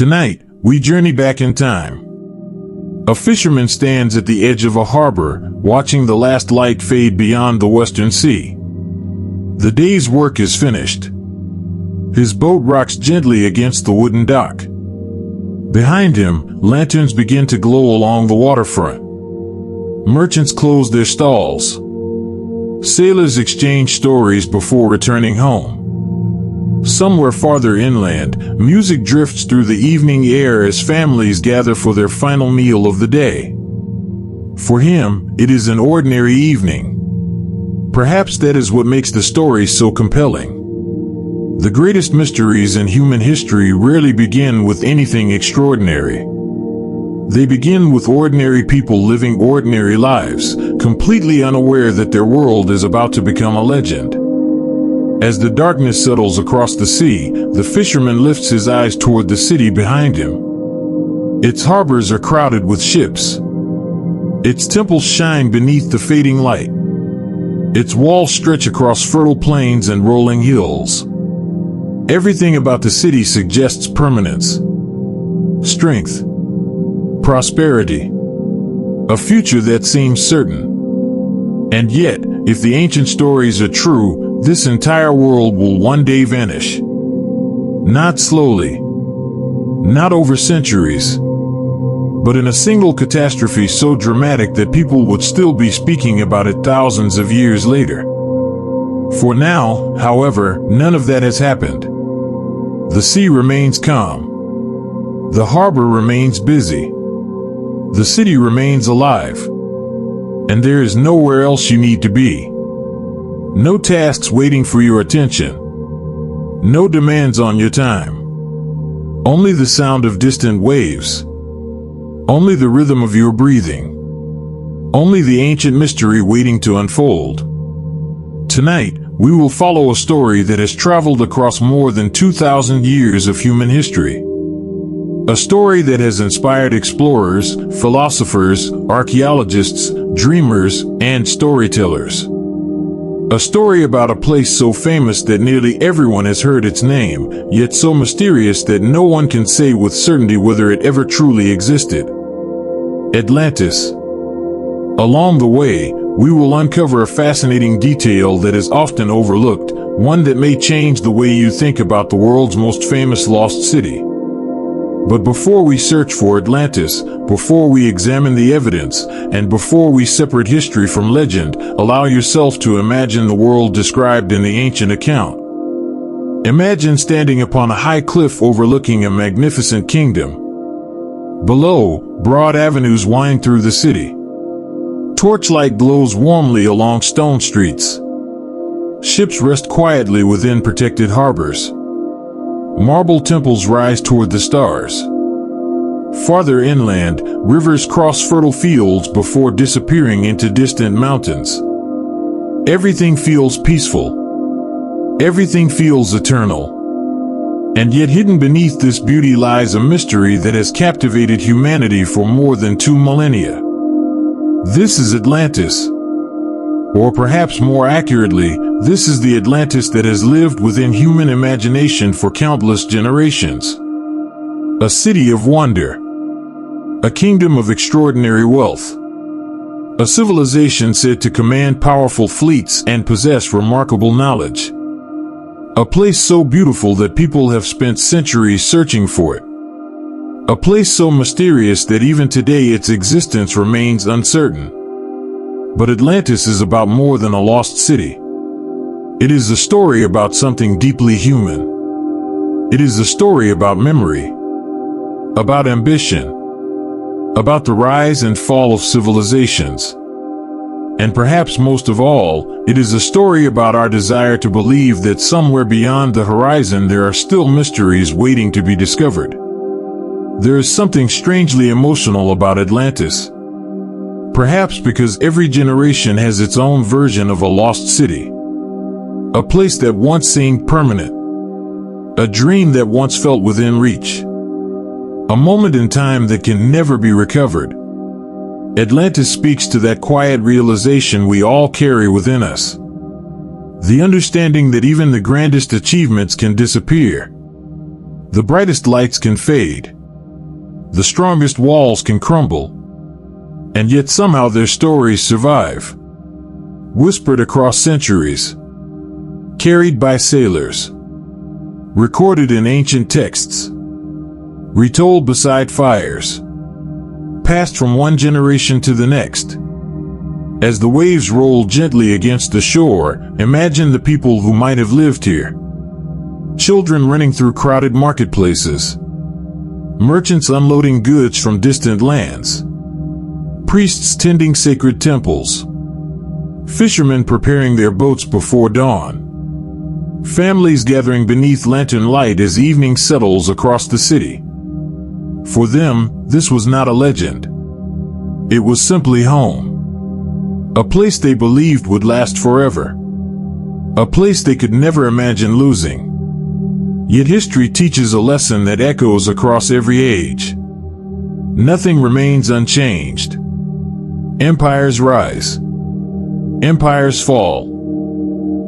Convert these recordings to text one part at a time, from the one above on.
Tonight, we journey back in time. A fisherman stands at the edge of a harbor, watching the last light fade beyond the western sea. The day's work is finished. His boat rocks gently against the wooden dock. Behind him, lanterns begin to glow along the waterfront. Merchants close their stalls. Sailors exchange stories before returning home. Somewhere farther inland, music drifts through the evening air as families gather for their final meal of the day. For him, it is an ordinary evening. Perhaps that is what makes the story so compelling. The greatest mysteries in human history rarely begin with anything extraordinary. They begin with ordinary people living ordinary lives, completely unaware that their world is about to become a legend. As the darkness settles across the sea, the fisherman lifts his eyes toward the city behind him. Its harbors are crowded with ships. Its temples shine beneath the fading light. Its walls stretch across fertile plains and rolling hills. Everything about the city suggests permanence, strength, prosperity, a future that seems certain. And yet, if the ancient stories are true, this entire world will one day vanish. Not slowly, not over centuries, but in a single catastrophe so dramatic that people would still be speaking about it thousands of years later. For now, however, none of that has happened. The sea remains calm. The harbor remains busy. The city remains alive. And there is nowhere else you need to be. No tasks waiting for your attention. No demands on your time. Only the sound of distant waves. Only the rhythm of your breathing. Only the ancient mystery waiting to unfold. Tonight, we will follow a story that has traveled across more than 2,000 years of human history. A story that has inspired explorers, philosophers, archaeologists, dreamers, and storytellers. A story about a place so famous that nearly everyone has heard its name, yet so mysterious that no one can say with certainty whether it ever truly existed. Atlantis. Along the way, we will uncover a fascinating detail that is often overlooked, one that may change the way you think about the world's most famous lost city. But before we search for Atlantis, before we examine the evidence, and before we separate history from legend, allow yourself to imagine the world described in the ancient account. Imagine standing upon a high cliff overlooking a magnificent kingdom. Below, broad avenues wind through the city. Torchlight glows warmly along stone streets. Ships rest quietly within protected harbors. Marble temples rise toward the stars. Farther inland, rivers cross fertile fields before disappearing into distant mountains. Everything feels peaceful. Everything feels eternal. And yet hidden beneath this beauty lies a mystery that has captivated humanity for more than 2 millennia. This is Atlantis. Or perhaps more accurately, this is the Atlantis that has lived within human imagination for countless generations. A city of wonder. A kingdom of extraordinary wealth. A civilization said to command powerful fleets and possess remarkable knowledge. A place so beautiful that people have spent centuries searching for it. A place so mysterious that even today its existence remains uncertain. But Atlantis is about more than a lost city. It is a story about something deeply human. It is a story about memory, about ambition, about the rise and fall of civilizations. And perhaps most of all, it is a story about our desire to believe that somewhere beyond the horizon there are still mysteries waiting to be discovered. There is something strangely emotional about Atlantis. Perhaps because every generation has its own version of a lost city. A place that once seemed permanent. A dream that once felt within reach. A moment in time that can never be recovered. Atlantis speaks to that quiet realization we all carry within us. The understanding that even the grandest achievements can disappear. The brightest lights can fade. The strongest walls can crumble. And yet somehow their stories survive. Whispered across centuries. Carried by sailors. Recorded in ancient texts. Retold beside fires. Passed from one generation to the next. As the waves roll gently against the shore, imagine the people who might have lived here. Children running through crowded marketplaces. Merchants unloading goods from distant lands. Priests tending sacred temples. Fishermen preparing their boats before dawn. Families gathering beneath lantern light as evening settles across the city. For them, this was not a legend. It was simply home. A place they believed would last forever. A place they could never imagine losing. Yet history teaches a lesson that echoes across every age. Nothing remains unchanged. Empires rise. Empires fall.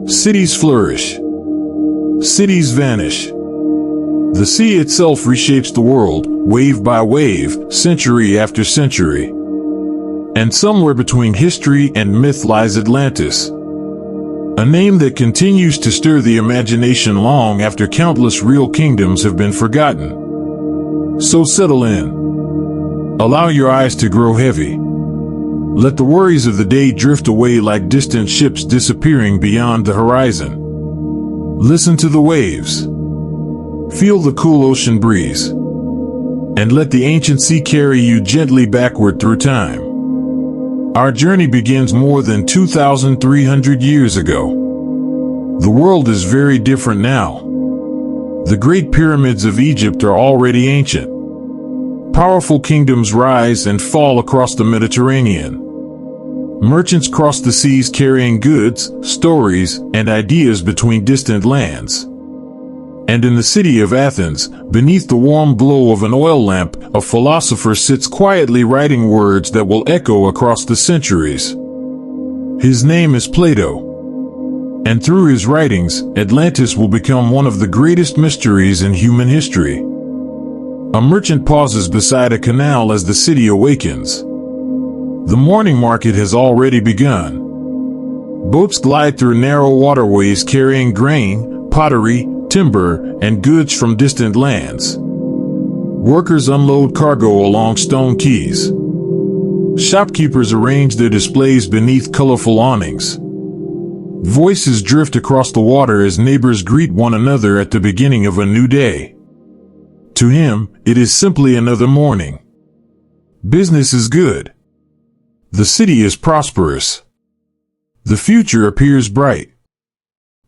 Cities flourish. Cities vanish. The sea itself reshapes the world, wave by wave, century after century. And somewhere between history and myth lies Atlantis. A name that continues to stir the imagination long after countless real kingdoms have been forgotten. So settle in. Allow your eyes to grow heavy. Let the worries of the day drift away like distant ships disappearing beyond the horizon. Listen to the waves. Feel the cool ocean breeze. And let the ancient sea carry you gently backward through time. Our journey begins more than 2,300 years ago. The world is very different now. The great pyramids of Egypt are already ancient. Powerful kingdoms rise and fall across the Mediterranean. Merchants cross the seas carrying goods, stories, and ideas between distant lands. And in the city of Athens, beneath the warm glow of an oil lamp, a philosopher sits quietly writing words that will echo across the centuries. His name is Plato. And through his writings, Atlantis will become one of the greatest mysteries in human history. A merchant pauses beside a canal as the city awakens. The morning market has already begun. Boats glide through narrow waterways carrying grain, pottery, timber, and goods from distant lands. Workers unload cargo along stone quays. Shopkeepers arrange their displays beneath colorful awnings. Voices drift across the water as neighbors greet one another at the beginning of a new day. To him, it is simply another morning. Business is good. The city is prosperous. The future appears bright.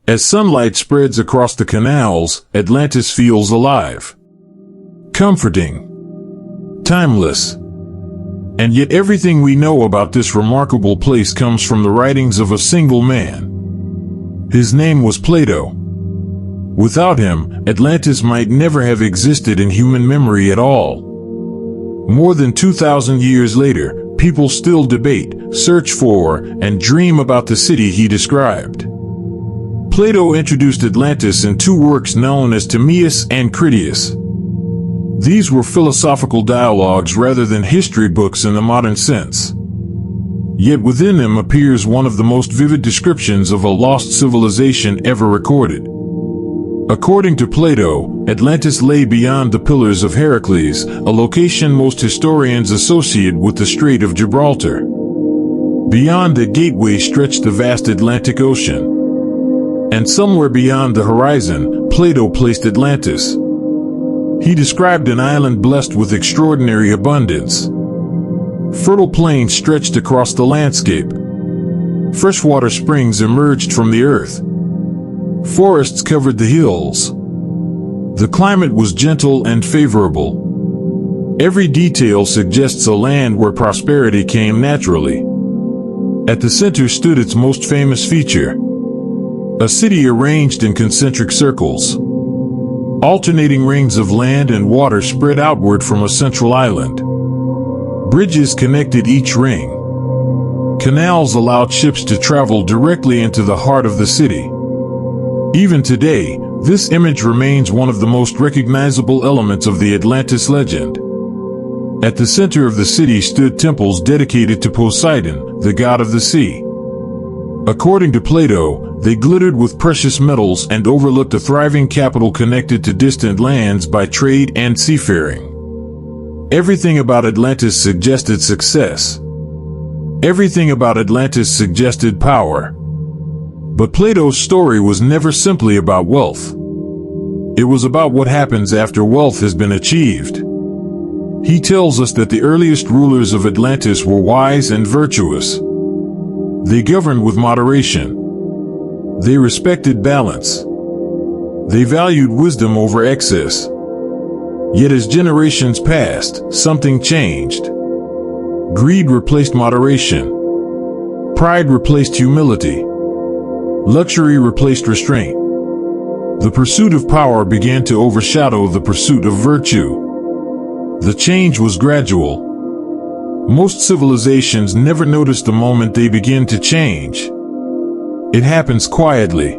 As sunlight spreads across the canals, Atlantis feels alive. Comforting. Timeless. And yet everything we know about this remarkable place comes from the writings of a single man. His name was Plato. Without him, Atlantis might never have existed in human memory at all. More than 2,000 years later, people still debate, search for, and dream about the city he described. Plato introduced Atlantis in two works known as Timaeus and Critias. These were philosophical dialogues rather than history books in the modern sense. Yet within them appears one of the most vivid descriptions of a lost civilization ever recorded. According to Plato, Atlantis lay beyond the Pillars of Heracles, a location most historians associate with the Strait of Gibraltar. Beyond that gateway stretched the vast Atlantic Ocean. And somewhere beyond the horizon, Plato placed Atlantis. He described an island blessed with extraordinary abundance. Fertile plains stretched across the landscape. Freshwater springs emerged from the earth. Forests covered the hills. The climate was gentle and favorable. Every detail suggests a land where prosperity came naturally. At the center stood its most famous feature. A city arranged in concentric circles. Alternating rings of land and water spread outward from a central island. Bridges connected each ring. Canals allowed ships to travel directly into the heart of the city. Even today, This image remains one of the most recognizable elements of the Atlantis legend. At the center of the city stood temples dedicated to Poseidon, the god of the sea. According to Plato, they glittered with precious metals and overlooked a thriving capital connected to distant lands by trade and seafaring. Everything about Atlantis suggested success. Everything about Atlantis suggested power. But Plato's story was never simply about wealth. It was about what happens after wealth has been achieved. He tells us that the earliest rulers of Atlantis were wise and virtuous. They governed with moderation. They respected balance. They valued wisdom over excess. Yet as generations passed, something changed. Greed replaced moderation. Pride replaced humility. Luxury replaced restraint. The pursuit of power began to overshadow the pursuit of virtue. The change was gradual. Most civilizations never notice the moment they begin to change. It happens quietly,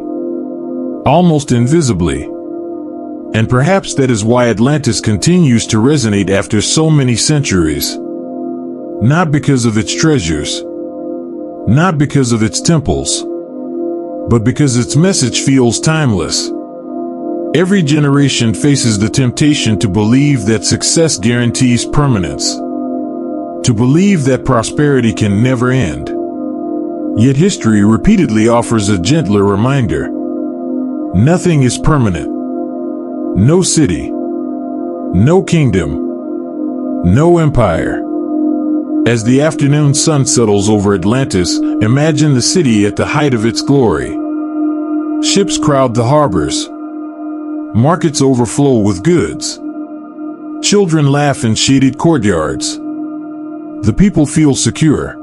almost invisibly. And perhaps that is why Atlantis continues to resonate after so many centuries. Not because of its treasures, not because of its temples, but because its message feels timeless. Every generation faces the temptation to believe that success guarantees permanence, to believe that prosperity can never end. Yet history repeatedly offers a gentler reminder. Nothing is permanent. No city, no kingdom, no empire. As the afternoon sun settles over Atlantis, imagine the city at the height of its glory. Ships crowd the harbors. Markets overflow with goods. Children laugh in shaded courtyards. The people feel secure.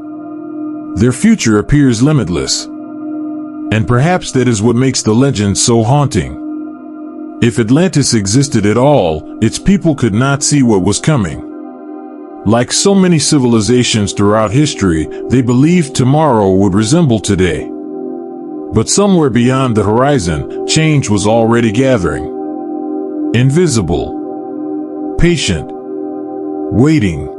Their future appears limitless. And perhaps that is what makes the legend so haunting. If Atlantis existed at all, its people could not see what was coming. Like so many civilizations throughout history, they believed tomorrow would resemble today. But somewhere beyond the horizon, change was already gathering. Invisible, patient, waiting.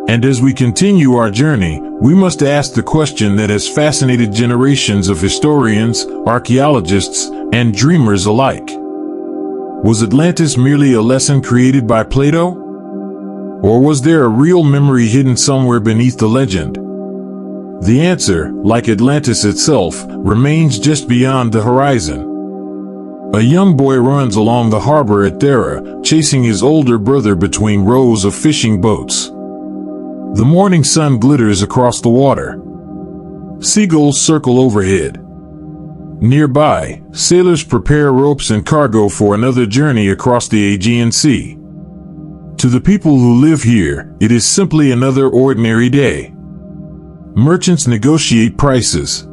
And as we continue our journey, we must ask the question that has fascinated generations of historians, archaeologists, and dreamers alike. Was Atlantis merely a lesson created by Plato? Or was there a real memory hidden somewhere beneath the legend? The answer, like Atlantis itself, remains just beyond the horizon. A young boy runs along the harbor at Thera, chasing his older brother between rows of fishing boats. The morning sun glitters across the water. Seagulls circle overhead. Nearby, sailors prepare ropes and cargo for another journey across the Aegean Sea. To the people who live here, it is simply another ordinary day. Merchants negotiate prices.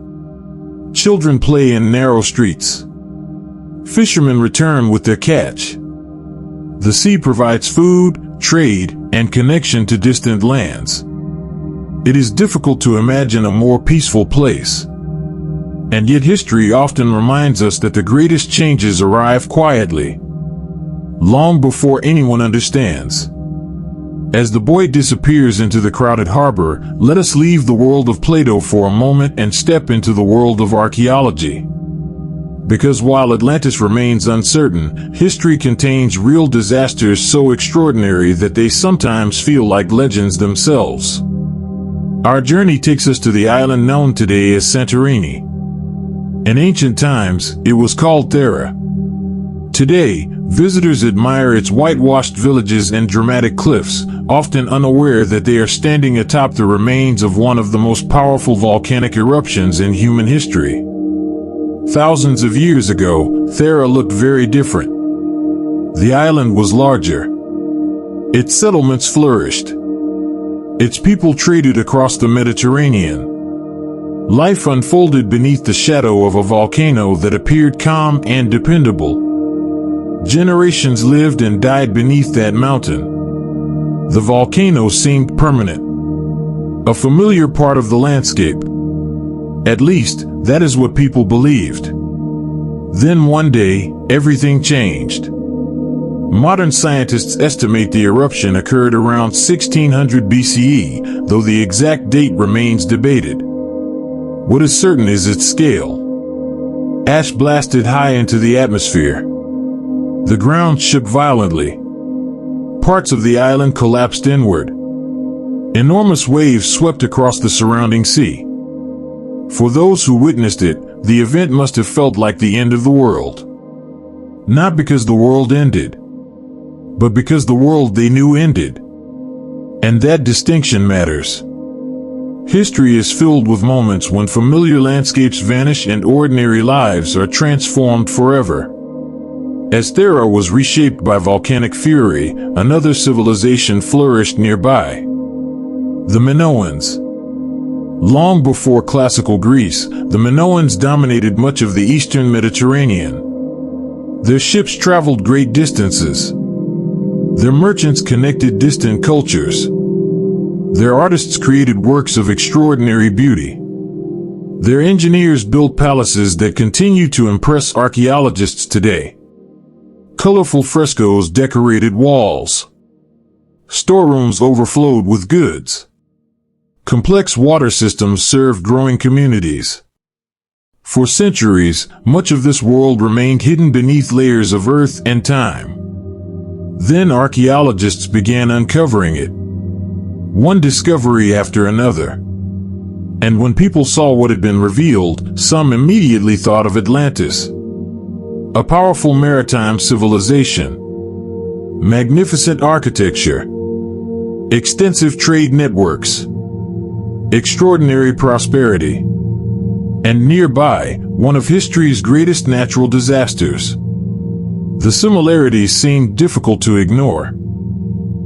Children play in narrow streets. Fishermen return with their catch. The sea provides food, trade, and connection to distant lands. It is difficult to imagine a more peaceful place. And yet history often reminds us that the greatest changes arrive quietly, long before anyone understands. As the boy disappears into the crowded harbor, let us leave the world of Plato for a moment and step into the world of archaeology. Because while Atlantis remains uncertain, history contains real disasters so extraordinary that they sometimes feel like legends themselves. Our journey takes us to the island known today as Santorini. In ancient times, it was called Thera. Today, visitors admire its whitewashed villages and dramatic cliffs, often unaware that they are standing atop the remains of one of the most powerful volcanic eruptions in human history. Thousands of years ago, Thera looked very different. The island was larger. Its settlements flourished. Its people traded across the Mediterranean. Life unfolded beneath the shadow of a volcano that appeared calm and dependable. Generations lived and died beneath that mountain. The volcano seemed permanent, a familiar part of the landscape. At least, that is what people believed. Then one day, everything changed. Modern scientists estimate the eruption occurred around 1600 BCE, though the exact date remains debated. What is certain is its scale. Ash blasted high into the atmosphere. The ground shook violently. Parts of the island collapsed inward. Enormous waves swept across the surrounding sea. For those who witnessed it, the event must have felt like the end of the world. Not because the world ended, but because the world they knew ended. And that distinction matters. History is filled with moments when familiar landscapes vanish and ordinary lives are transformed forever. As Thera was reshaped by volcanic fury, another civilization flourished nearby. The Minoans. Long before classical Greece, the Minoans dominated much of the eastern Mediterranean. Their ships traveled great distances. Their merchants connected distant cultures. Their artists created works of extraordinary beauty. Their engineers built palaces that continue to impress archaeologists today. Colorful frescoes decorated walls. Storerooms overflowed with goods. Complex water systems served growing communities. For centuries, much of this world remained hidden beneath layers of earth and time. Then archaeologists began uncovering it. One discovery after another. And when people saw what had been revealed, some immediately thought of Atlantis. A powerful maritime civilization. Magnificent architecture. Extensive trade networks. Extraordinary prosperity. And nearby, one of history's greatest natural disasters. The similarities seemed difficult to ignore.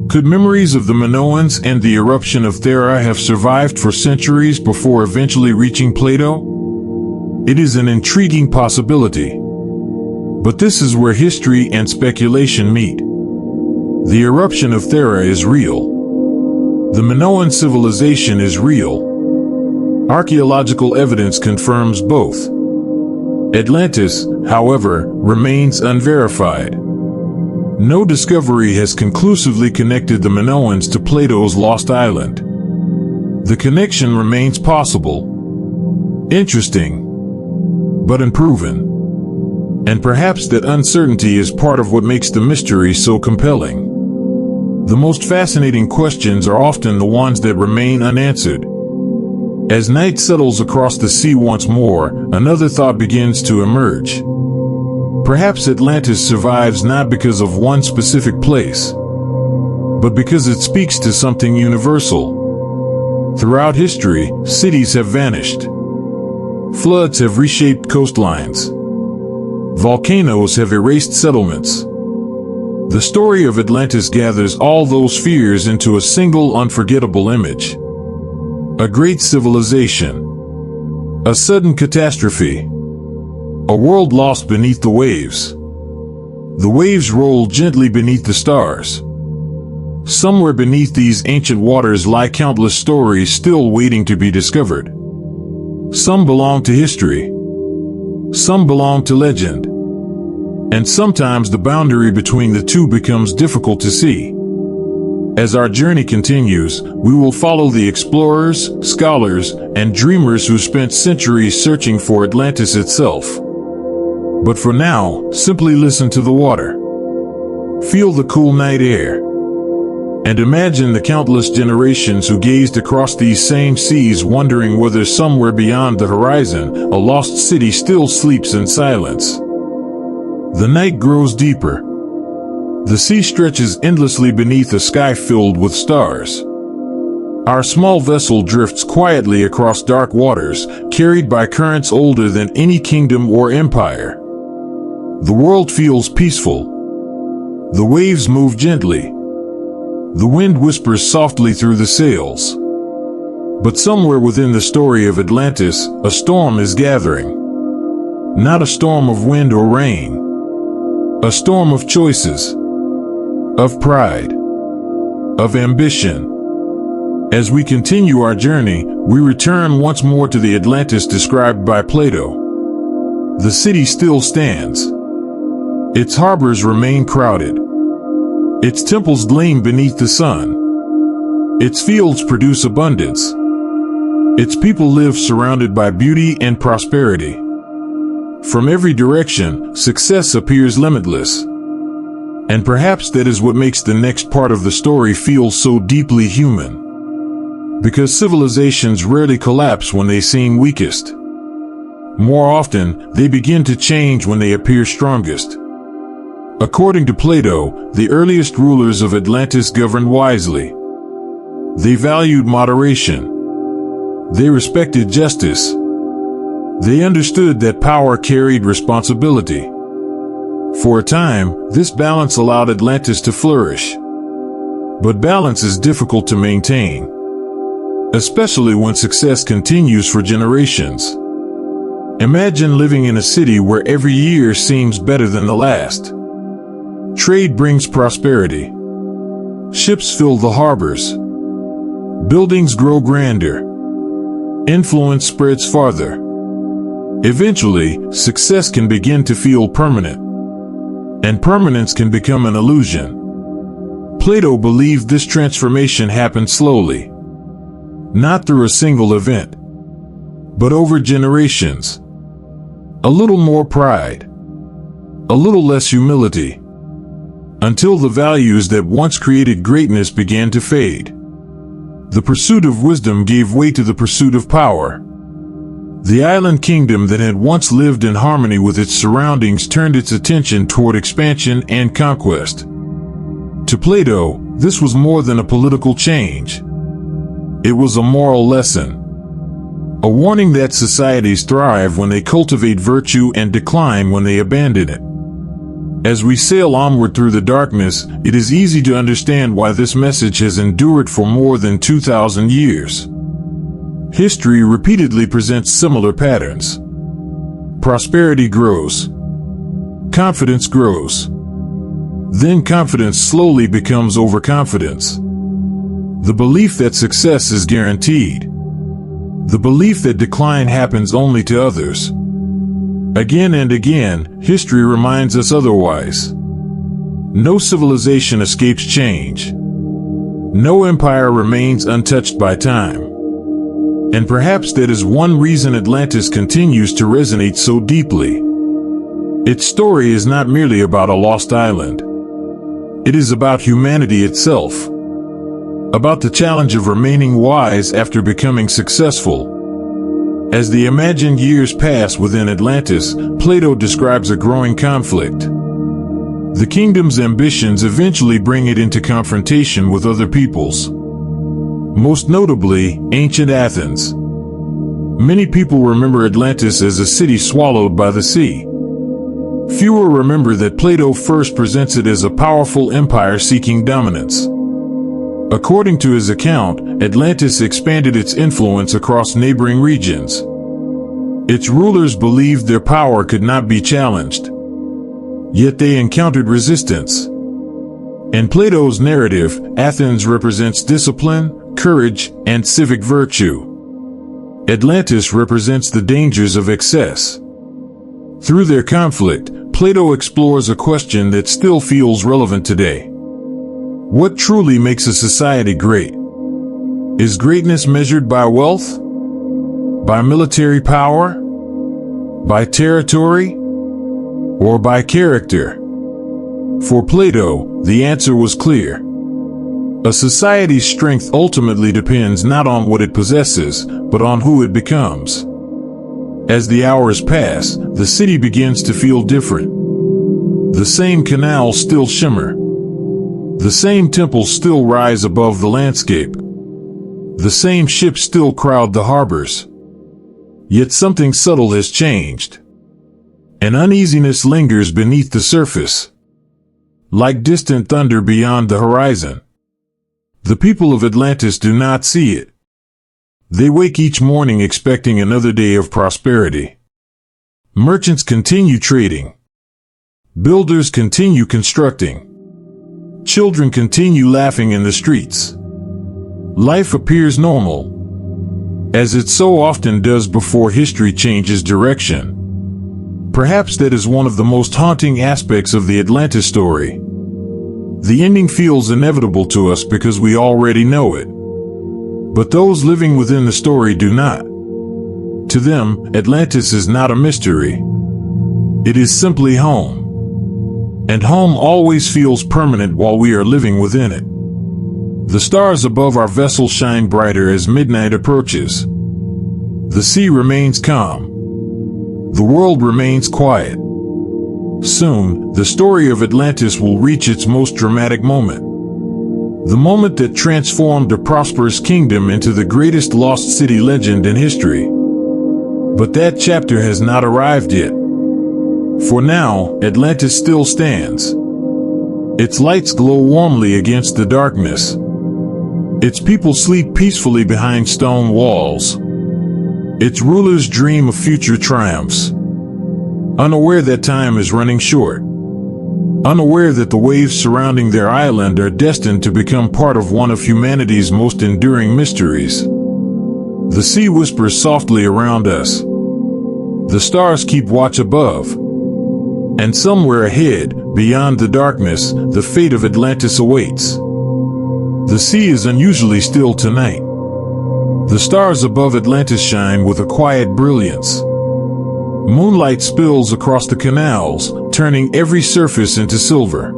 Could memories of the Minoans and the eruption of Thera have survived for centuries before eventually reaching Plato? It is an intriguing possibility. But this is where history and speculation meet. The eruption of Thera is real. The Minoan civilization is real. Archaeological evidence confirms both. Atlantis, however, remains unverified. No discovery has conclusively connected the Minoans to Plato's lost island. The connection remains possible. Interesting, but unproven. And perhaps that uncertainty is part of what makes the mystery so compelling. The most fascinating questions are often the ones that remain unanswered. As night settles across the sea once more, another thought begins to emerge. Perhaps Atlantis survives not because of one specific place, but because it speaks to something universal. Throughout history, cities have vanished. Floods have reshaped coastlines. Volcanoes have erased settlements. The story of Atlantis gathers all those fears into a single unforgettable image. A great civilization. A sudden catastrophe. A world lost beneath the waves. The waves roll gently beneath the stars. Somewhere beneath these ancient waters lie countless stories still waiting to be discovered. Some belong to history. Some belong to legend. And sometimes the boundary between the two becomes difficult to see. As our journey continues, we will follow the explorers, scholars, and dreamers who spent centuries searching for Atlantis itself. But for now, simply listen to the water. Feel the cool night air. And imagine the countless generations who gazed across these same seas wondering whether somewhere beyond the horizon, a lost city still sleeps in silence. The night grows deeper. The sea stretches endlessly beneath a sky filled with stars. Our small vessel drifts quietly across dark waters, carried by currents older than any kingdom or empire. The world feels peaceful. The waves move gently. The wind whispers softly through the sails. But somewhere within the story of Atlantis, a storm is gathering. Not a storm of wind or rain. A storm of choices. Of pride. Of ambition. As we continue our journey, we return once more to the Atlantis described by Plato. The city still stands. Its harbors remain crowded. Its temples gleam beneath the sun. Its fields produce abundance. Its people live surrounded by beauty and prosperity. From every direction, success appears limitless. And perhaps that is what makes the next part of the story feel so deeply human. Because civilizations rarely collapse when they seem weakest. More often, they begin to change when they appear strongest. According to Plato, the earliest rulers of Atlantis governed wisely. They valued moderation. They respected justice. They understood that power carried responsibility. For a time, this balance allowed Atlantis to flourish. But balance is difficult to maintain, especially when success continues for generations. Imagine living in a city where every year seems better than the last. Trade brings prosperity. Ships fill the harbors. Buildings grow grander. Influence spreads farther. Eventually, success can begin to feel permanent. And permanence can become an illusion. Plato believed this transformation happened slowly. Not through a single event, but over generations. A little more pride. A little less humility. Until the values that once created greatness began to fade. The pursuit of wisdom gave way to the pursuit of power. The island kingdom that had once lived in harmony with its surroundings turned its attention toward expansion and conquest. To Plato, this was more than a political change. It was a moral lesson. A warning that societies thrive when they cultivate virtue and decline when they abandon it. As we sail onward through the darkness, it is easy to understand why this message has endured for more than 2,000 years. History repeatedly presents similar patterns. Prosperity grows. Confidence grows. Then confidence slowly becomes overconfidence. The belief that success is guaranteed. The belief that decline happens only to others. Again and again, history reminds us otherwise. No civilization escapes change. No empire remains untouched by time. And perhaps that is one reason Atlantis continues to resonate so deeply. Its story is not merely about a lost island. It is about humanity itself. About the challenge of remaining wise after becoming successful. As the imagined years pass within Atlantis, Plato describes a growing conflict. The kingdom's ambitions eventually bring it into confrontation with other peoples. Most notably, ancient Athens. Many people remember Atlantis as a city swallowed by the sea. Fewer remember that Plato first presents it as a powerful empire seeking dominance. According to his account, Atlantis expanded its influence across neighboring regions. Its rulers believed their power could not be challenged. Yet they encountered resistance. In Plato's narrative, Athens represents discipline, courage, and civic virtue. Atlantis represents the dangers of excess. Through their conflict, Plato explores a question that still feels relevant today. What truly makes a society great? Is greatness measured by wealth? By military power? By territory? Or by character? For Plato, the answer was clear. A society's strength ultimately depends not on what it possesses, but on who it becomes. As the hours pass, the city begins to feel different. The same canals still shimmer. The same temples still rise above the landscape. The same ships still crowd the harbors. Yet something subtle has changed. An uneasiness lingers beneath the surface. Like distant thunder beyond the horizon. The people of Atlantis do not see it. They wake each morning expecting another day of prosperity. Merchants continue trading. Builders continue constructing. Children continue laughing in the streets. Life appears normal, as it so often does before history changes direction. Perhaps that is one of the most haunting aspects of the Atlantis story. The ending feels inevitable to us because we already know it. But those living within the story do not. To them, Atlantis is not a mystery. It is simply home. And home always feels permanent while we are living within it. The stars above our vessel shine brighter as midnight approaches. The sea remains calm. The world remains quiet. Soon, the story of Atlantis will reach its most dramatic moment. The moment that transformed a prosperous kingdom into the greatest lost city legend in history. But that chapter has not arrived yet. For now, Atlantis still stands. Its lights glow warmly against the darkness. Its people sleep peacefully behind stone walls. Its rulers dream of future triumphs. Unaware that time is running short. Unaware that the waves surrounding their island are destined to become part of one of humanity's most enduring mysteries. The sea whispers softly around us. The stars keep watch above. And somewhere ahead, beyond the darkness, the fate of Atlantis awaits. The sea is unusually still tonight. The stars above Atlantis shine with a quiet brilliance. Moonlight spills across the canals, turning every surface into silver.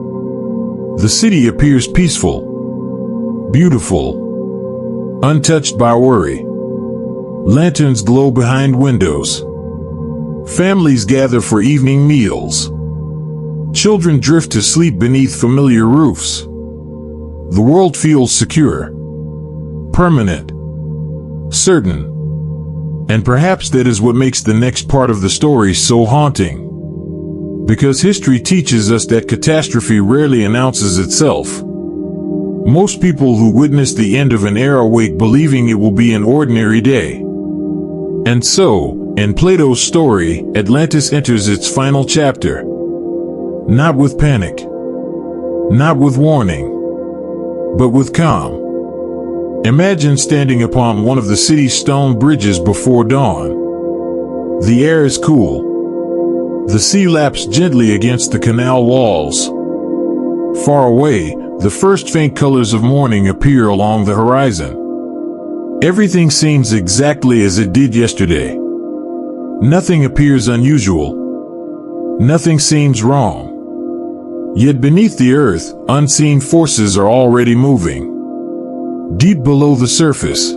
The city appears peaceful, beautiful, untouched by worry. Lanterns glow behind windows. Families gather for evening meals. Children drift to sleep beneath familiar roofs. The world feels secure, permanent, certain. And perhaps that is what makes the next part of the story so haunting. Because history teaches us that catastrophe rarely announces itself. Most people who witness the end of an era wake believing it will be an ordinary day. And so, in Plato's story, Atlantis enters its final chapter. Not with panic, not with warning, but with calm. Imagine standing upon one of the city's stone bridges before dawn. The air is cool. The sea laps gently against the canal walls. Far away, the first faint colors of morning appear along the horizon. Everything seems exactly as it did yesterday. Nothing appears unusual. Nothing seems wrong. Yet beneath the earth, unseen forces are already moving. Deep below the surface,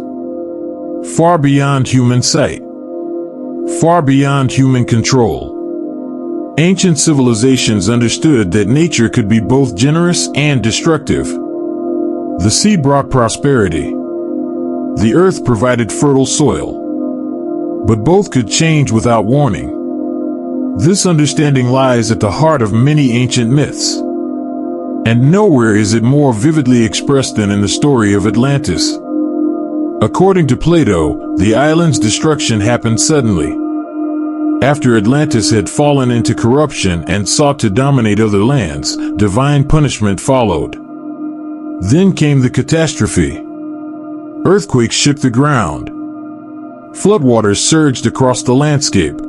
far beyond human sight, far beyond human control. Ancient civilizations understood that nature could be both generous and destructive. The sea brought prosperity. The earth provided fertile soil. But both could change without warning. This understanding lies at the heart of many ancient myths. And nowhere is it more vividly expressed than in the story of Atlantis. According to Plato, the island's destruction happened suddenly. After Atlantis had fallen into corruption and sought to dominate other lands, divine punishment followed. Then came the catastrophe. Earthquakes shook the ground. Floodwaters surged across the landscape.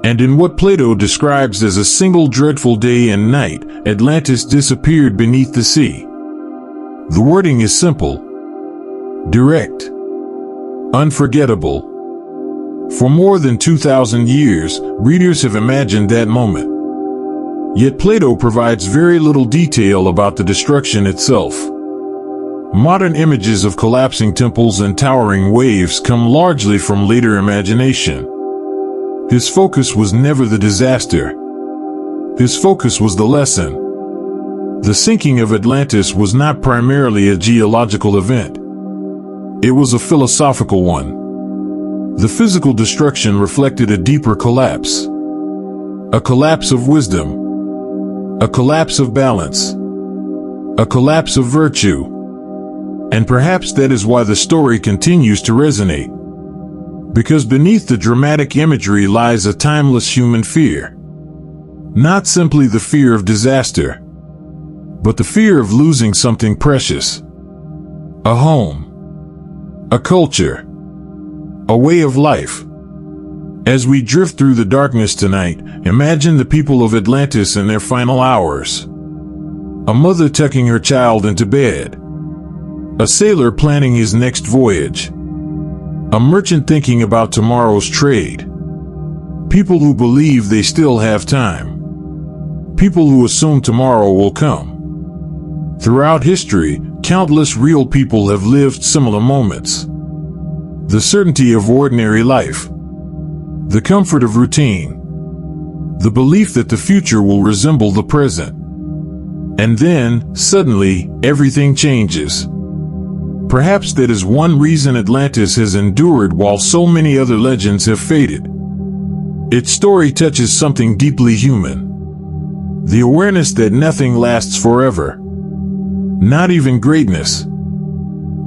And in what Plato describes as a single dreadful day and night, Atlantis disappeared beneath the sea. The wording is simple, direct, unforgettable. For more than 2,000 years, readers have imagined that moment. Yet Plato provides very little detail about the destruction itself. Modern images of collapsing temples and towering waves come largely from later imagination. His focus was never the disaster. His focus was the lesson. The sinking of Atlantis was not primarily a geological event. It was a philosophical one. The physical destruction reflected a deeper collapse. A collapse of wisdom. A collapse of balance. A collapse of virtue. And perhaps that is why the story continues to resonate. Because beneath the dramatic imagery lies a timeless human fear. Not simply the fear of disaster, but the fear of losing something precious. A home, a culture, a way of life. As we drift through the darkness tonight, imagine the people of Atlantis in their final hours. A mother tucking her child into bed. A sailor planning his next voyage. A merchant thinking about tomorrow's trade. People who believe they still have time. People who assume tomorrow will come. Throughout history, countless real people have lived similar moments. The certainty of ordinary life. The comfort of routine. The belief that the future will resemble the present. And then, suddenly, everything changes. Perhaps that is one reason Atlantis has endured while so many other legends have faded. Its story touches something deeply human. The awareness that nothing lasts forever. Not even greatness.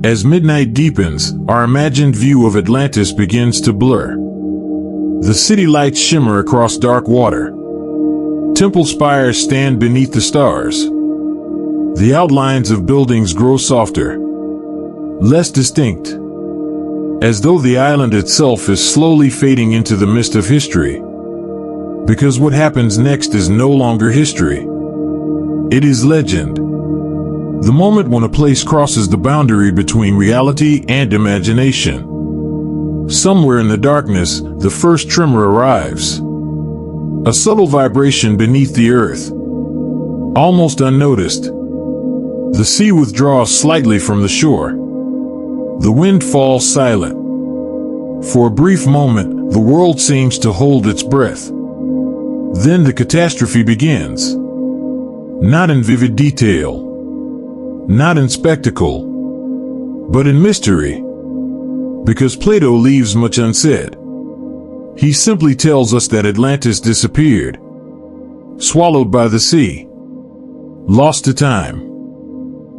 As midnight deepens, our imagined view of Atlantis begins to blur. The city lights shimmer across dark water. Temple spires stand beneath the stars. The outlines of buildings grow softer, less distinct, as though the island itself is slowly fading into the mist of history. Because what happens next is no longer history. It is legend. The moment when a place crosses the boundary between reality and imagination. Somewhere in the darkness, the first tremor arrives. A subtle vibration beneath the earth. Almost unnoticed. The sea withdraws slightly from the shore. The wind falls silent. For a brief moment, the world seems to hold its breath. Then the catastrophe begins. Not in vivid detail. Not in spectacle. But in mystery. Because Plato leaves much unsaid. He simply tells us that Atlantis disappeared. Swallowed by the sea. Lost to time.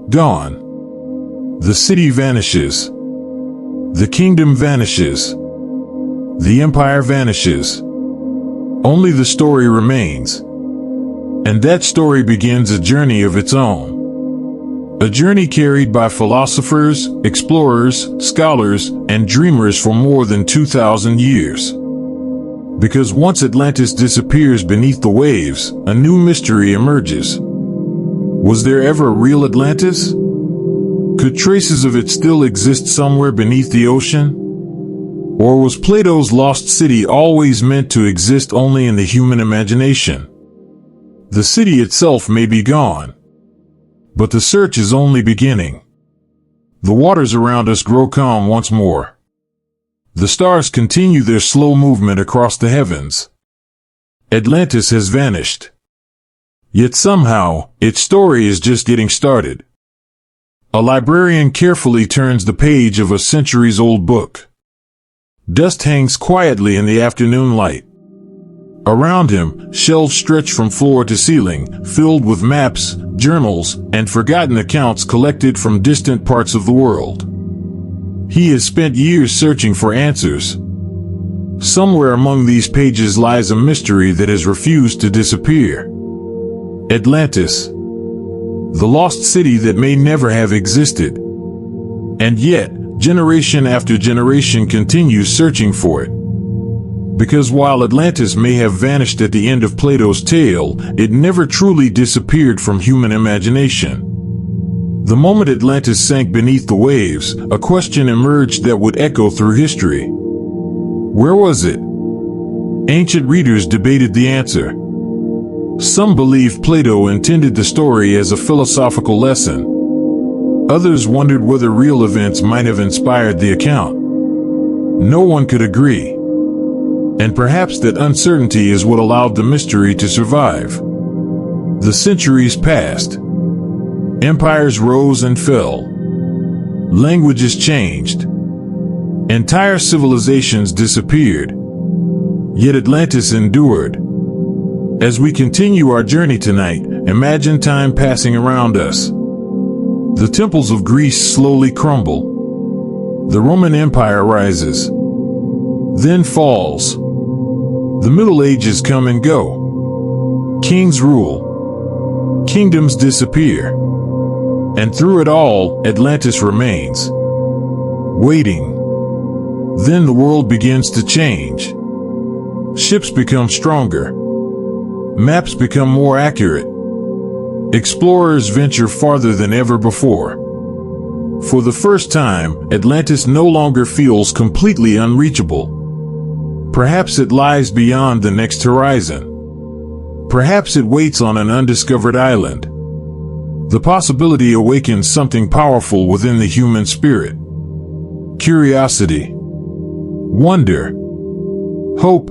Gone. The city vanishes. The kingdom vanishes. The empire vanishes. Only the story remains. And that story begins a journey of its own. A journey carried by philosophers, explorers, scholars, and dreamers for more than 2,000 years. Because once Atlantis disappears beneath the waves, a new mystery emerges. Was there ever a real Atlantis? Could traces of it still exist somewhere beneath the ocean? Or was Plato's lost city always meant to exist only in the human imagination? The city itself may be gone. But the search is only beginning. The waters around us grow calm once more. The stars continue their slow movement across the heavens. Atlantis has vanished. Yet somehow, its story is just getting started. A librarian carefully turns the page of a centuries-old book. Dust hangs quietly in the afternoon light. Around him, shelves stretch from floor to ceiling, filled with maps, journals, and forgotten accounts collected from distant parts of the world. He has spent years searching for answers. Somewhere among these pages lies a mystery that has refused to disappear. Atlantis. The lost city that may never have existed. And yet, generation after generation continues searching for it. Because while Atlantis may have vanished at the end of Plato's tale, it never truly disappeared from human imagination. The moment Atlantis sank beneath the waves, a question emerged that would echo through history. Where was it? Ancient readers debated the answer. Some believed Plato intended the story as a philosophical lesson. Others wondered whether real events might have inspired the account. No one could agree. And perhaps that uncertainty is what allowed the mystery to survive. The centuries passed. Empires rose and fell. Languages changed. Entire civilizations disappeared. Yet Atlantis endured. As we continue our journey tonight, imagine time passing around us. The temples of Greece slowly crumble. The Roman Empire rises. Then falls. The Middle Ages come and go. Kings rule. Kingdoms disappear. And through it all, Atlantis remains. Waiting. Then the world begins to change. Ships become stronger. Maps become more accurate. Explorers venture farther than ever before. For the first time, Atlantis no longer feels completely unreachable. Perhaps it lies beyond the next horizon. Perhaps it waits on an undiscovered island. The possibility awakens something powerful within the human spirit. Curiosity, wonder, hope.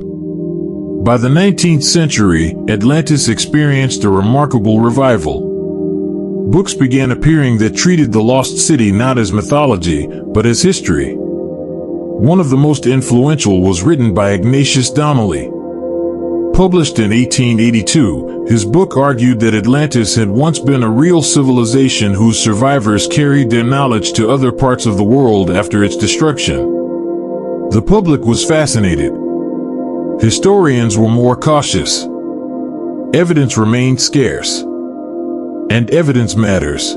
By the 19th century, Atlantis experienced a remarkable revival. Books began appearing that treated the lost city not as mythology, but as history. One of the most influential was written by Ignatius Donnelly. Published in 1882, his book argued that Atlantis had once been a real civilization whose survivors carried their knowledge to other parts of the world after its destruction. The public was fascinated. Historians were more cautious. Evidence remained scarce. And evidence matters.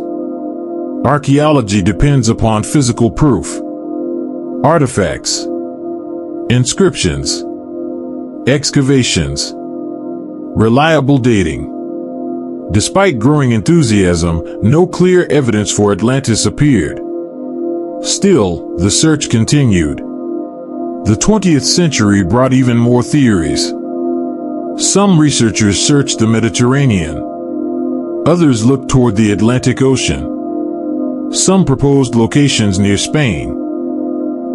Archaeology depends upon physical proof. Artifacts, inscriptions, excavations, reliable dating. Despite growing enthusiasm, no clear evidence for Atlantis appeared. Still, the search continued. The 20th century brought even more theories. Some researchers searched the Mediterranean. Others looked toward the Atlantic Ocean. Some proposed locations near Spain.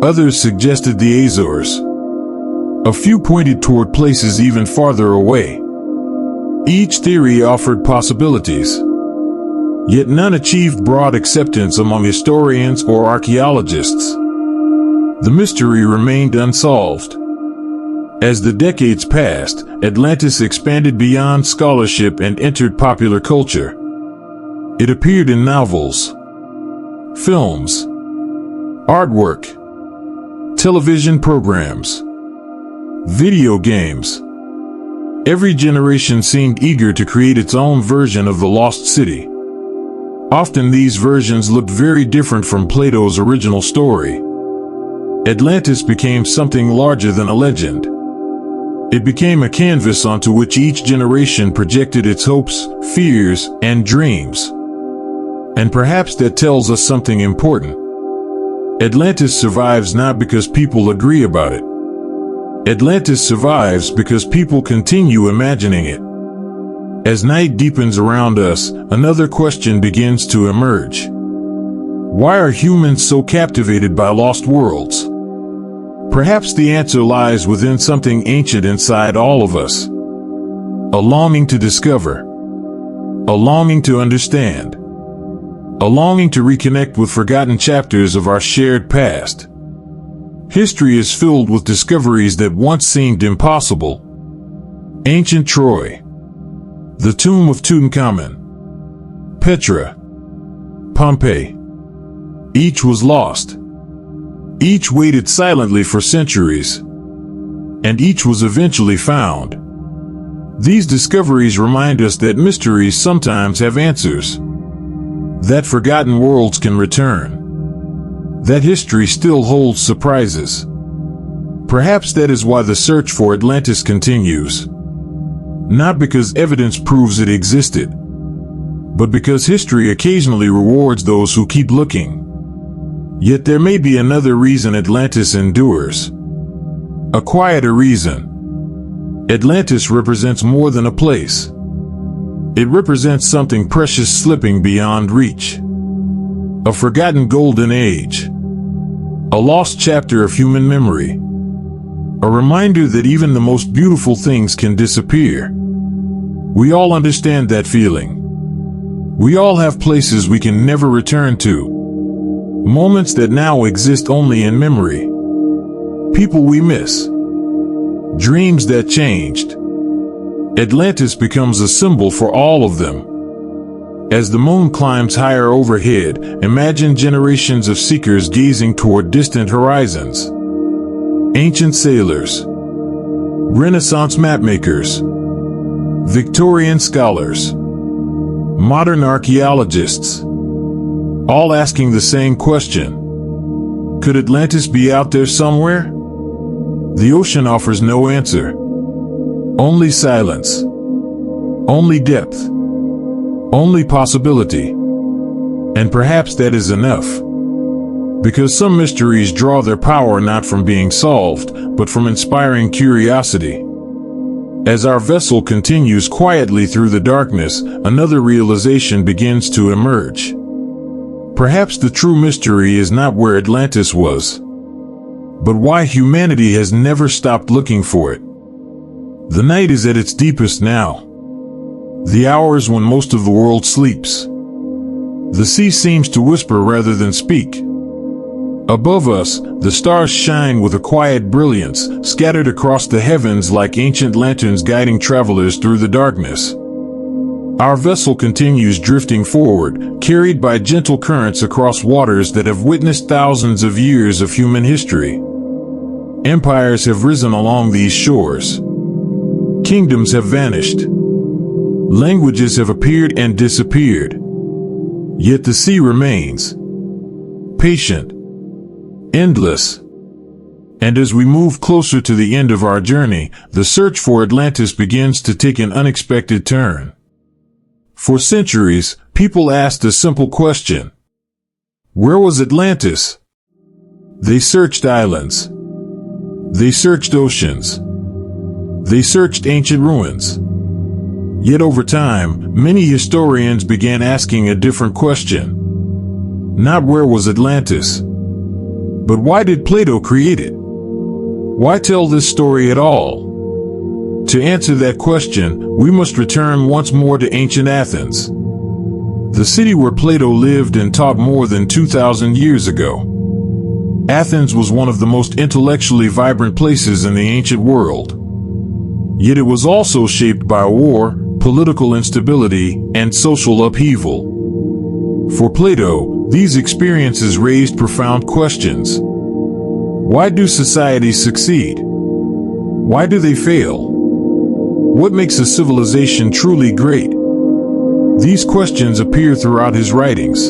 Others suggested the Azores. A few pointed toward places even farther away. Each theory offered possibilities. Yet none achieved broad acceptance among historians or archaeologists. The mystery remained unsolved. As the decades passed, Atlantis expanded beyond scholarship and entered popular culture. It appeared in novels, films, artwork, television programs, video games. Every generation seemed eager to create its own version of the lost city. Often these versions looked very different from Plato's original story. Atlantis became something larger than a legend. It became a canvas onto which each generation projected its hopes, fears, and dreams. And perhaps that tells us something important. Atlantis survives not because people agree about it. Atlantis survives because people continue imagining it. As night deepens around us, another question begins to emerge. Why are humans so captivated by lost worlds? Perhaps the answer lies within something ancient inside all of us. A longing to discover. A longing to understand. A longing to reconnect with forgotten chapters of our shared past. History is filled with discoveries that once seemed impossible. Ancient Troy. The tomb of Tutankhamun. Petra. Pompeii. Each was lost. Each waited silently for centuries. And each was eventually found. These discoveries remind us that mysteries sometimes have answers. That forgotten worlds can return. That history still holds surprises. Perhaps that is why the search for Atlantis continues. Not because evidence proves it existed, but because history occasionally rewards those who keep looking. Yet there may be another reason Atlantis endures. A quieter reason. Atlantis represents more than a place. It represents something precious slipping beyond reach. A forgotten golden age. A lost chapter of human memory. A reminder that even the most beautiful things can disappear. We all understand that feeling. We all have places we can never return to. Moments that now exist only in memory. People we miss. Dreams that changed. Atlantis becomes a symbol for all of them. As the moon climbs higher overhead, imagine generations of seekers gazing toward distant horizons. Ancient sailors. Renaissance mapmakers. Victorian scholars. Modern archaeologists. All asking the same question. Could Atlantis be out there somewhere? The ocean offers no answer. Only silence. Only depth. Only possibility. And perhaps that is enough. Because some mysteries draw their power not from being solved, but from inspiring curiosity. As our vessel continues quietly through the darkness, another realization begins to emerge. Perhaps the true mystery is not where Atlantis was, but why humanity has never stopped looking for it. The night is at its deepest now. The hours when most of the world sleeps. The sea seems to whisper rather than speak. Above us, the stars shine with a quiet brilliance, scattered across the heavens like ancient lanterns guiding travelers through the darkness. Our vessel continues drifting forward, carried by gentle currents across waters that have witnessed thousands of years of human history. Empires have risen along these shores. Kingdoms have vanished. Languages have appeared and disappeared. Yet the sea remains. Patient. Endless. And as we move closer to the end of our journey, the search for Atlantis begins to take an unexpected turn. For centuries, people asked a simple question. Where was Atlantis? They searched islands. They searched oceans. They searched ancient ruins. Yet over time, many historians began asking a different question. Not where was Atlantis, but why did Plato create it? Why tell this story at all? To answer that question, we must return once more to ancient Athens, the city where Plato lived and taught more than 2,000 years ago. Athens was one of the most intellectually vibrant places in the ancient world. Yet it was also shaped by war, political instability, and social upheaval. For Plato, these experiences raised profound questions. Why do societies succeed? Why do they fail? What makes a civilization truly great? These questions appear throughout his writings.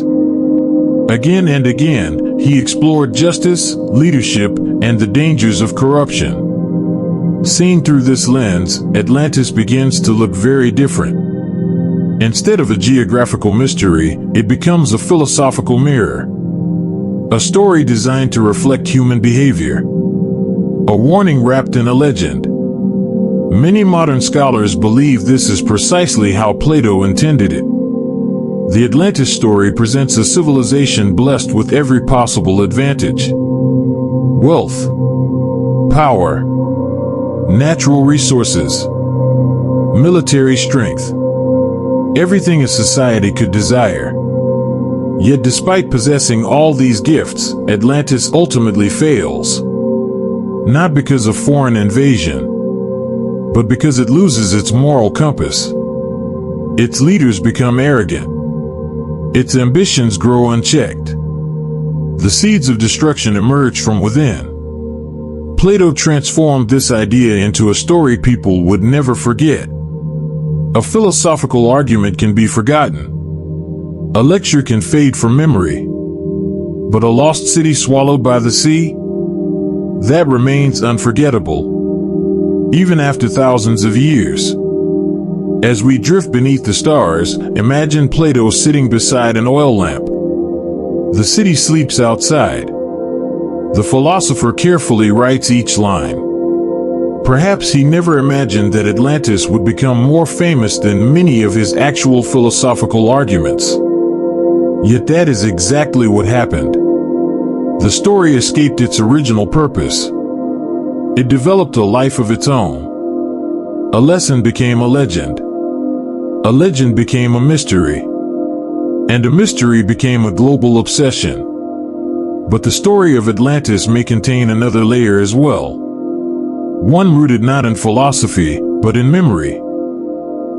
Again and again, he explored justice, leadership, and the dangers of corruption. Seen through this lens, Atlantis begins to look very different. Instead of a geographical mystery, it becomes a philosophical mirror. A story designed to reflect human behavior. A warning wrapped in a legend. Many modern scholars believe this is precisely how Plato intended it. The Atlantis story presents a civilization blessed with every possible advantage. Wealth, power, natural resources, military strength. Everything a society could desire. Yet despite possessing all these gifts, Atlantis ultimately fails. Not because of foreign invasion, but because it loses its moral compass. Its leaders become arrogant. Its ambitions grow unchecked. The seeds of destruction emerge from within. Plato transformed this idea into a story people would never forget. A philosophical argument can be forgotten. A lecture can fade from memory. But a lost city swallowed by the sea? That remains unforgettable, even after thousands of years. As we drift beneath the stars, imagine Plato sitting beside an oil lamp. The city sleeps outside. The philosopher carefully writes each line. Perhaps he never imagined that Atlantis would become more famous than many of his actual philosophical arguments. Yet that is exactly what happened. The story escaped its original purpose. It developed a life of its own. A lesson became a legend. A legend became a mystery. And a mystery became a global obsession. But the story of Atlantis may contain another layer as well. One rooted not in philosophy, but in memory.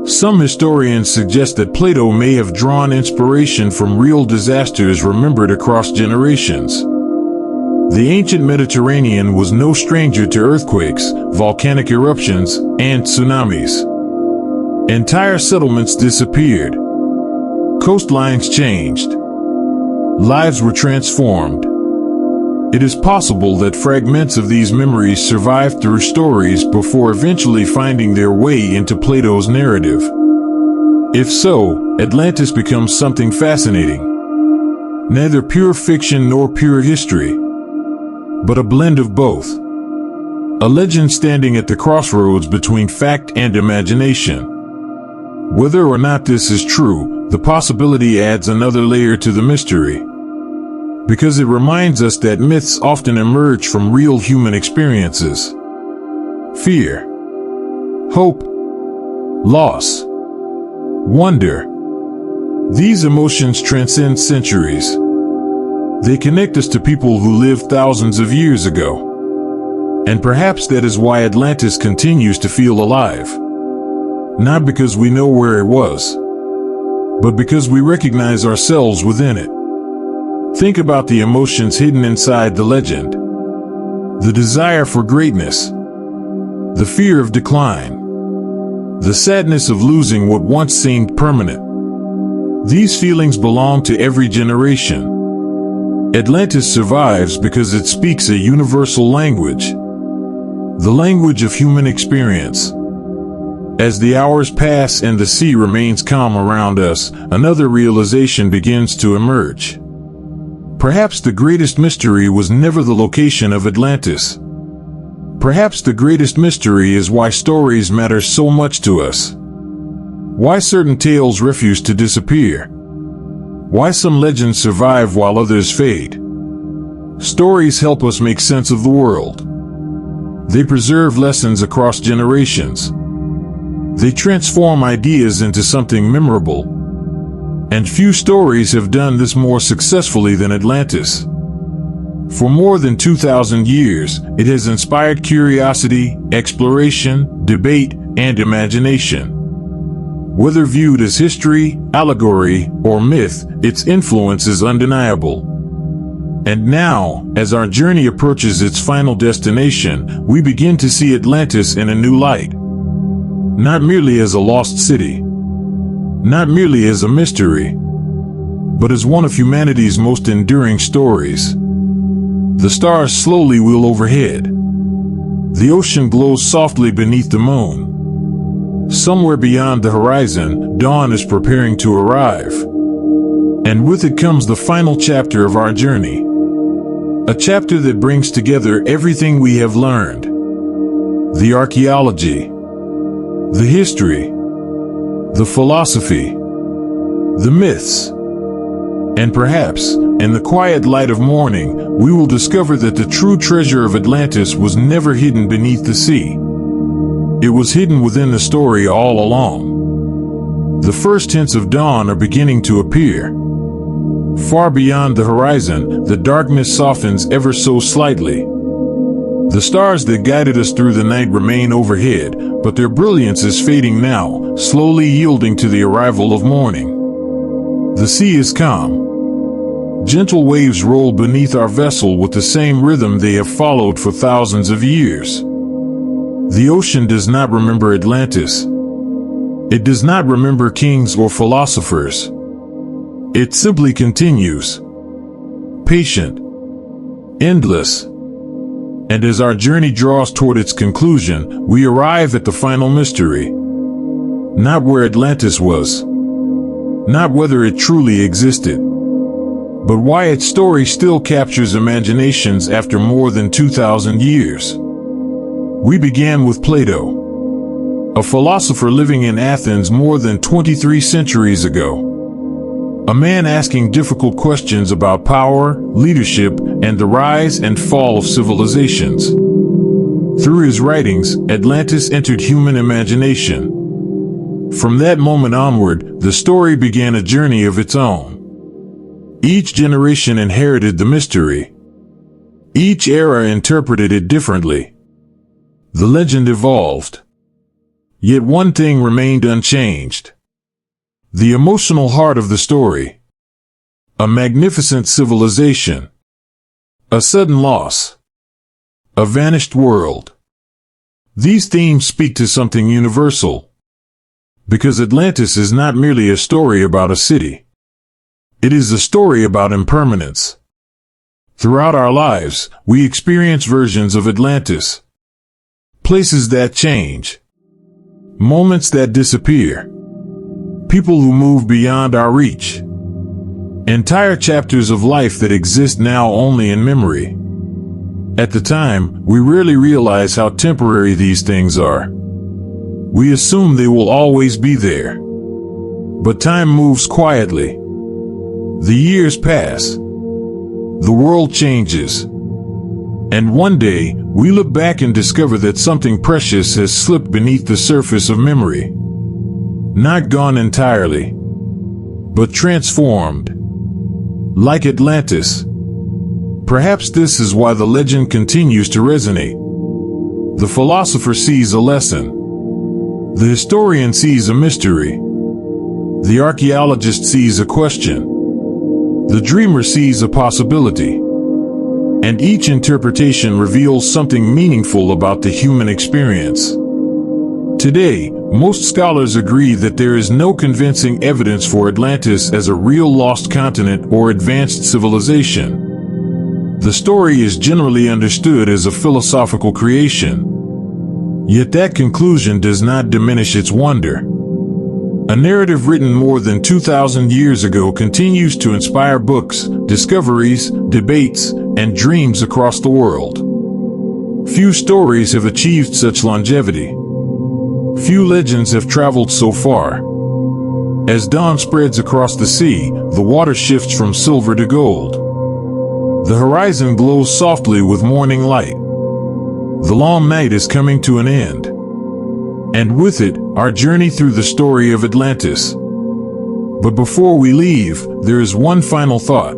Some historians suggest that Plato may have drawn inspiration from real disasters remembered across generations. The ancient Mediterranean was no stranger to earthquakes, volcanic eruptions, and tsunamis. Entire settlements disappeared. Coastlines changed. Lives were transformed. It is possible that fragments of these memories survived through stories before eventually finding their way into Plato's narrative. If so, Atlantis becomes something fascinating. Neither pure fiction nor pure history, but a blend of both. A legend standing at the crossroads between fact and imagination. Whether or not this is true, the possibility adds another layer to the mystery, because it reminds us that myths often emerge from real human experiences. Fear, hope, loss, wonder. These emotions transcend centuries. They connect us to people who lived thousands of years ago. And perhaps that is why Atlantis continues to feel alive. Not because we know where it was, but because we recognize ourselves within it. Think about the emotions hidden inside the legend. The desire for greatness, the fear of decline, the sadness of losing what once seemed permanent. These feelings belong to every generation. Atlantis survives because it speaks a universal language, the language of human experience. As the hours pass and the sea remains calm around us, another realization begins to emerge. Perhaps the greatest mystery was never the location of Atlantis. Perhaps the greatest mystery is why stories matter so much to us. Why certain tales refuse to disappear. Why some legends survive while others fade. Stories help us make sense of the world. They preserve lessons across generations. They transform ideas into something memorable. And few stories have done this more successfully than Atlantis. For more than 2,000 years, it has inspired curiosity, exploration, debate, and imagination. Whether viewed as history, allegory, or myth, its influence is undeniable. And now, as our journey approaches its final destination, we begin to see Atlantis in a new light. Not merely as a lost city, not merely as a mystery, but as one of humanity's most enduring stories. The stars slowly wheel overhead. The ocean glows softly beneath the moon. Somewhere beyond the horizon, dawn is preparing to arrive. And with it comes the final chapter of our journey. A chapter that brings together everything we have learned. The archaeology, the history, the philosophy, the myths, and perhaps, in the quiet light of morning, we will discover that the true treasure of Atlantis was never hidden beneath the sea. It was hidden within the story all along. The first hints of dawn are beginning to appear. Far beyond the horizon, the darkness softens ever so slightly. The stars that guided us through the night remain overhead, but their brilliance is fading now, slowly yielding to the arrival of morning. The sea is calm. Gentle waves roll beneath our vessel with the same rhythm they have followed for thousands of years. The ocean does not remember Atlantis. It does not remember kings or philosophers. It simply continues. Patient. Endless. And as our journey draws toward its conclusion, we arrive at the final mystery. Not where Atlantis was. Not whether it truly existed. But why its story still captures imaginations after more than 2,000 years. We began with Plato, a philosopher living in Athens more than 23 centuries ago. A man asking difficult questions about power, leadership, and the rise and fall of civilizations. Through his writings, Atlantis entered human imagination. From that moment onward, the story began a journey of its own. Each generation inherited the mystery. Each era interpreted it differently. The legend evolved. Yet one thing remained unchanged. The emotional heart of the story. A magnificent civilization. A sudden loss. A vanished world. These themes speak to something universal. Because Atlantis is not merely a story about a city. It is a story about impermanence. Throughout our lives, we experience versions of Atlantis. Places that change. Moments that disappear. People who move beyond our reach. Entire chapters of life that exist now only in memory. At the time, we rarely realize how temporary these things are. We assume they will always be there. But time moves quietly. The years pass. The world changes. And one day, we look back and discover that something precious has slipped beneath the surface of memory. Not gone entirely, but transformed. Like Atlantis. Perhaps this is why the legend continues to resonate. The philosopher sees a lesson. The historian sees a mystery. The archaeologist sees a question. The dreamer sees a possibility. And each interpretation reveals something meaningful about the human experience. Today, most scholars agree that there is no convincing evidence for Atlantis as a real lost continent or advanced civilization. The story is generally understood as a philosophical creation. Yet that conclusion does not diminish its wonder. A narrative written more than 2,000 years ago continues to inspire books, discoveries, debates, and dreams across the world. Few stories have achieved such longevity. Few legends have traveled so far. As dawn spreads across the sea, the water shifts from silver to gold. The horizon glows softly with morning light. The long night is coming to an end. And with it, our journey through the story of Atlantis. But before we leave, there is one final thought.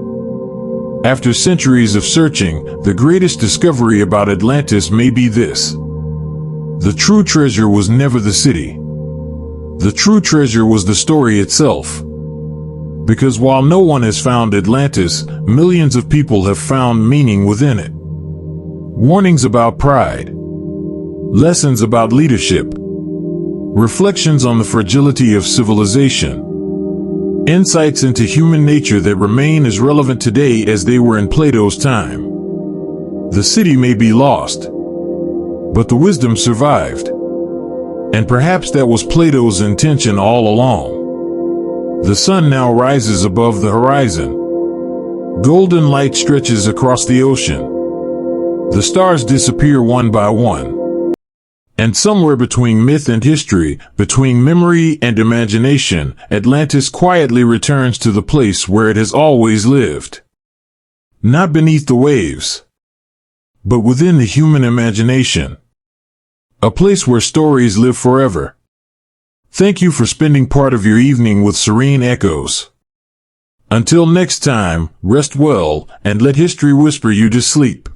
After centuries of searching, the greatest discovery about Atlantis may be this. The true treasure was never the city. The true treasure was the story itself. Because while no one has found Atlantis, millions of people have found meaning within it. Warnings about pride. Lessons about leadership. Reflections on the fragility of civilization. Insights into human nature that remain as relevant today as they were in Plato's time. The city may be lost, but the wisdom survived. And perhaps that was Plato's intention all along. The sun now rises above the horizon. Golden light stretches across the ocean. The stars disappear one by one. And somewhere between myth and history, between memory and imagination, Atlantis quietly returns to the place where it has always lived. Not beneath the waves, but within the human imagination. A place where stories live forever. Thank you for spending part of your evening with Serene Echoes. Until next time, rest well and let history whisper you to sleep.